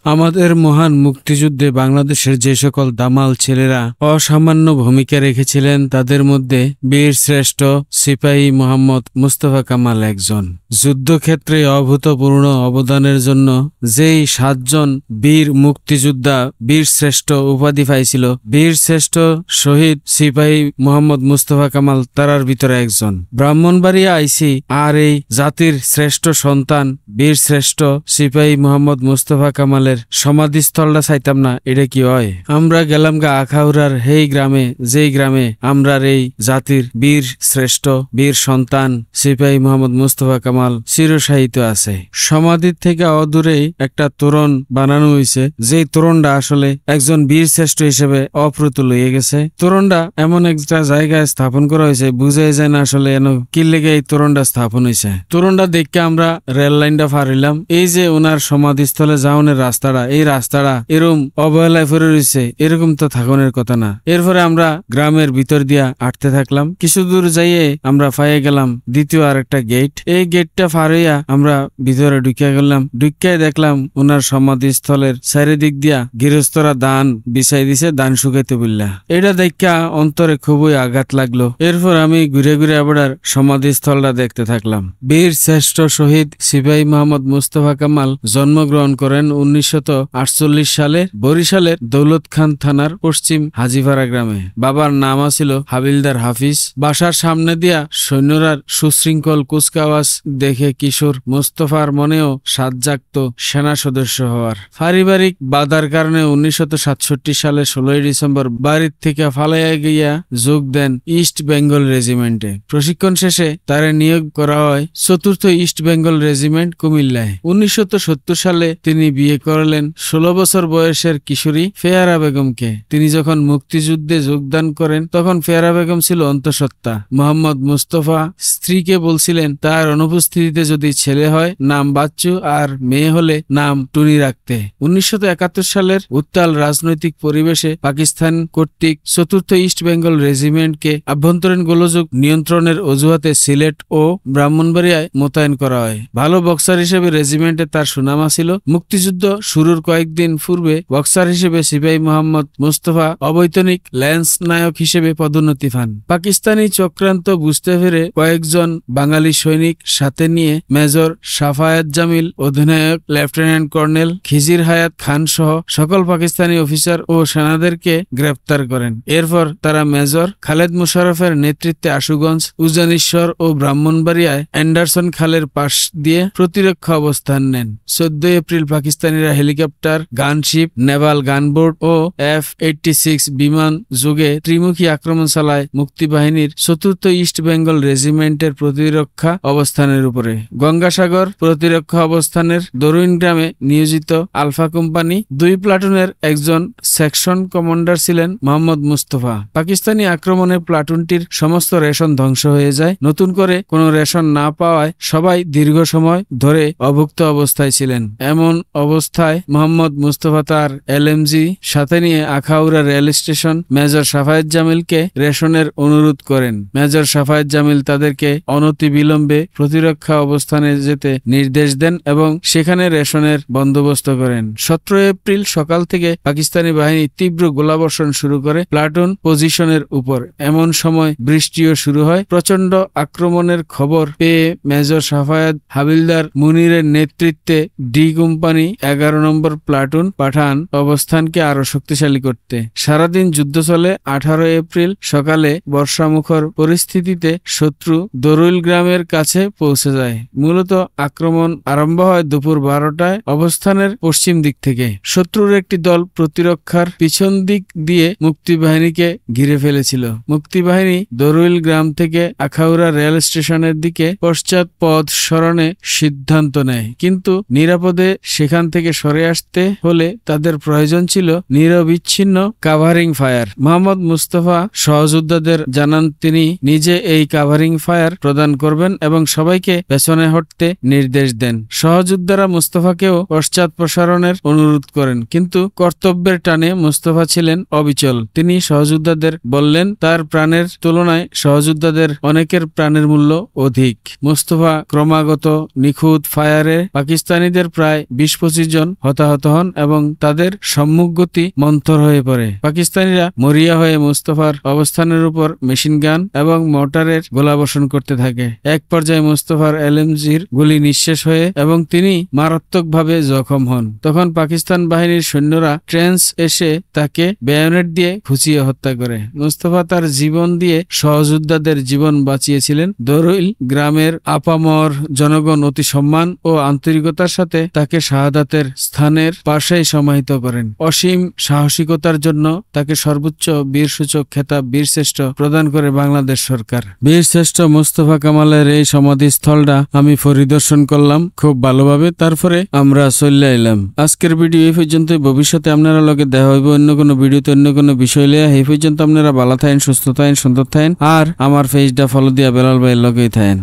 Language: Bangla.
আমাদের মহান মুক্তিযুদ্ধে বাংলাদেশের যে সকল দামাল ছেলেরা অসামান্য ভূমিকা রেখেছিলেন তাদের মধ্যে বীর শ্রেষ্ঠ সিপাহী মোহাম্মদ মুস্তফা কামাল একজন। যুদ্ধক্ষেত্রে অভূতপূর্ণ অবদানের জন্য যেই 7 জন বীর মুক্তিযোদ্ধা বীর শ্রেষ্ঠ উপাধি পাইছিল, বীর শ্রেষ্ঠ শহীদ সিপাহী মোহাম্মদ মুস্তফা কামাল তারার ভিতরে একজন। ব্রাহ্মণবাড়িয়া আইসি আর এই জাতির শ্রেষ্ঠ সন্তান বীর শ্রেষ্ঠ সিপাহী মোহাম্মদ মুস্তফা কামালের সমাধিস্থলটা চাইতাম না, এটা কি হয়? আমরা গেলাম গা আখাউড়ার হেই গ্রামে, যেই গ্রামে আমরা এই জাতির বীর শ্রেষ্ঠ বীর সন্তান সিপাহী মোহাম্মদ মুস্তফা কামাল চিরসাহিত আছে। সমাধির থেকে অদূরেই একটা তোরণ বানানো হয়েছে, যেই তোরণটা আসলে একজন বীর শ্রেষ্ঠ হিসেবে অপ্রতুল হয়ে গেছে। তোরণটা এমন একটা জায়গায় স্থাপন করা হয়েছে, বুঝাই যায় না আসলে কি লেগে এই তোরণটা স্থাপন হয়েছে। তোরণটা দেখে আমরা রেল লাইনটা পার হইলাম। এই যে ওনার সমাধিস্থলে যাওয়ানোর রাস্তাটা, এই রাস্তাটা এরকম অবহেলায় পড়ে রয়েছে, এরকম তো থাকনের কথা না। এরপরে আমরা গ্রামের ভিতর দিয়া হাঁটতে থাকলাম। কিছু দূর যাইয়ে আমরা পাইয়ে গেলাম দ্বিতীয় আর একটা গেট। এই গেটটা পার হইয়া আমরা ভিতরে ঢুকিয়া গেলাম। ঢুকিয়ে দেখলাম ওনার সমাধিস্থলের চারিদিক দিয়া গৃহস্থরা দান বিছাই দিছে, দান শুকাইতে বললা। এটা দেখা অন্তরে খুবই আঘাত লাগলো। এরপর আমি ঘুরে ঘুরে আবার সমাধিস্থলটা দেখতে থাকলাম। বীর শ্রেষ্ঠ শহীদ সিপাহী মোহাম্মদ মুস্তফা কামাল জন্মগ্রহণ করেন 1948 সালে বরিশালের দৌলত খান থানার পশ্চিম হাজিপাড়া গ্রামে। বাবার নাম ছিল হাবিলদার হাফিজ। বাসার সামনে দিয়া সৈন্যরার সুশৃঙ্খল কুচকাওয়াজ দেখে কিশোর মুস্তফার মনেও সাধ জাগত সেনা সদস্য হওয়ার। পারিবারিক বাধার কারণে 1967 সালে 16 ডিসেম্বর বাড়ির থেকে ফালাইয়া গিয়া যোগ দেন ইস্ট বেঙ্গল রেজিমেন্টে। প্রশিক্ষণ শেষে তারে নিয়োগ করা হয় 4th ইস্ট বেঙ্গল রেজিমেন্ট কুমিল্লায়। 1970 সালে তিনি বিয়ে করলেন 16 বছর বয়সের কিশোরী ফেয়ারা বেগমকে। তিনি যখন মুক্তিযুদ্ধে যোগদান করেন তখন ফেয়ারা বেগম ছিল অন্তঃসত্ত্বা। মোহাম্মদ মুস্তফা স্ত্রীকে বলছিলেন তার অনুপস্থিতিতে যদি ছেলে হয় নাম বাচ্চু আর মেয়ে হলে নাম টুনি রাখতে। 1971 সালের উত্তাল রাজনৈতিক পরিবেশে পাকিস্তান কর্তৃক 4th ইস্ট বেঙ্গল রেজিমেন্টকে আভ্যন্তরীণ গোলযোগ নিয়ন্ত্রণের অজুহাতে সিলেট ও ব্রাহ্মণবাড়িয়ায় মোতায়েন করা হয়। ভালো বক্সার হিসেবে রেজিমেন্টে তার সুনাম ছিল। মুক্তিযুদ্ধ শুরুর কয়েকদিন পূর্বে বক্সার হিসেবে সিপাহী মোহাম্মদ মুস্তফা অবৈতনিক ল্যান্স নায়ক হিসেবে পদোন্নতি পান। পাকিস্তানি চক্রান্ত বুঝতে পেরে কয়েকজন বাঙালি সৈনিক সাথে নিয়ে মেজর সাফায়াত জামিল, অধিনায়ক লেফটেন্যান্ট কর্নেল খিজির হায়াত খান সহ সকল পাকিস্তানি অফিসার ও সেনাদেরকে গ্রেফতার করেন। এরপর তারা মেজর খালেদ মুশারফের নেতৃত্বে আশুগঞ্জ, উজানিশ্বর ও ব্রাহ্মণবাড়িয়ায় অ্যান্ডারসন খালের পাশ দিয়ে প্রতিরক্ষা অবস্থান নেন। 14 এপ্রিল পাকিস্তানিরা হেলিকপ্টার, গানশিপ, নেভাল গানবোট ও F-86 বিমান যোগে ত্রিমুখী আক্রমণ চালায় মুক্তিবাহিনীর 4th ইস্ট বেঙ্গল রেজিমেন্টের প্রতিরক্ষা অবস্থানের উপরে। গঙ্গাসাগর প্রতিরক্ষা অবস্থানের দরুইন গ্রামে নিয়োজিত আলফা কোম্পানি 2 প্লাটুনের একজন সেকশন কমান্ডার ছিলেন মোহাম্মদ মুস্তফা। পাকিস্তানি আক্রমণে প্লাটুনটির সমস্ত রেশন ধ্বংস হয়ে যায়। নতুন করে কোনো রেশন না পাওয়ায় সবাই দীর্ঘ সময় ধরে অভুক্ত অবস্থায় ছিলেন। এমন অবস্থায় মোহাম্মদ মুস্তফা তার LMG সাথে নিয়ে Akhaura rail station major Shafayat জামিলকে রেশনের অনুরোধ করেন। মেজর সাফায়েত জামিল তাদেরকে অনতিবিলম্বে প্রতিরক্ষা অবস্থানে যেতে নির্দেশ দেন এবং সেখানে রেশনের বন্দোবস্ত করেন। 17 এপ্রিল সকাল থেকে পাকিস্তানি বাহিনী তীব্র গোলাবর্ষণ শুরু করে প্লাটুন পজিশনের উপর। এমন সময় বৃষ্টিও শুরু হয়। প্রচন্ড আক্রমণের খবর পেয়ে মেজর সাফায়েত হাবিলদার মুনিরের নেতৃত্বে ডি কোম্পানি 11 নম্বর প্লাটুন পাঠান অবস্থানকে আরো শক্তিশালী করতে। সারাদিন যুদ্ধ চলে। 18 এপ্রিল সকালে বর্ষামুখর পরিস্থিতিতে শত্রু দরুইল গ্রামের কাছে পৌঁছে যায়। মূলত আক্রমণ আরম্ভ হয় দুপুর 12টায় অবস্থানের পশ্চিম দিক থেকে। শত্রুর একটি দল প্রতিরক্ষার পিছন দিক দিয়ে মুক্তিবাহিনীকে ঘিরে ফেলেছিল। মুক্তিবাহিনী দরুইল গ্রাম থেকে আখাউড়া রেল স্টেশনের দিকে পশ্চাৎপদ সরণে সিদ্ধান্ত নেয়, কিন্তু নিরাপদে সেখান থেকে সরে আসতে হলে তাদের প্রয়োজন ছিল নিরবিচ্ছিন্ন কাভারিং ফায়ার। মোহাম্মদ মুস্তফা সহযোদ্ধাদের জানান তিনি নিজে এই কাভারিং ফায়ার প্রদান করবেন এবং সবাইকে পেছনে হটতে নির্দেশ দেন। সহযোদ্ধারা মুস্তফাকেও পশ্চাৎপসারণের অনুরোধ করেন, কিন্তু কর্তব্যের টানে মুস্তফা ছিলেন অবিচল। তিনি সহযোদ্ধাদের বললেন তার প্রাণের তুলনায় সহযোদ্ধাদের অনেকের প্রাণের মূল্য অধিক। মুস্তফা ক্রমাগত নিখুঁত ফায়ারে পাকিস্তানিদের প্রায় 20-25 জন হতাহত হন এবং তাদের সম্মুখগতি মন্থর হয়ে পড়ে। পাকিস্তানিরা মরিয়া হয়ে মুস্তফার অবস্থানের উপর মেশিন গান এবং মর্টারের গোলাবর্ষণ করতে থাকে। এক পর্যায়ে মুস্তফার এলএমজির গুলি নিঃশেষ হয়ে এবং তিনি মারাত্মকভাবে জখম হন। তখন পাকিস্তান বাহিনীর সৈন্যরা ট্রেন্স এসে তাকে বেয়োনেট দিয়ে খুঁচিয়ে হত্যা করে। মুস্তফা তার জীবন দিয়ে সহযোদ্ধাদের জীবন বাঁচিয়েছিলেন। দরুইল গ্রামের আপামর জনগণ অতি সম্মান ও আন্তরিকতার সাথে তাকে শাহাদাতের স্থানের পাশেই সমাহিত করেন। অসীম সাহসিকতার জন্য তাকে সর্বোচ্চ বীরসূচক খেতাব বীরশ্রেষ্ঠ প্রদান করে বাংলাদেশ সরকার। বীরশ্রেষ্ঠ মোস্তফা কামালের এই সমাধিস্থলটা আমি পরিদর্শন করলাম খুব ভালোভাবে, তারপরে আমরা চলে এলাম। আজকের ভিডিও এই পর্যন্ত। ভবিষ্যতে আপনারা লগে দেখা হইব অন্য কোনো ভিডিওতে অন্য কোনো বিষয় লিয়া। এই পর্যন্ত আপনারা ভালো থাকেন, সুস্থ থাকেন, সুন্দর থাকেন আর আমার পেজটা ফলো দিয়া বেলাল ভাইয়ের লগেই থাকেন।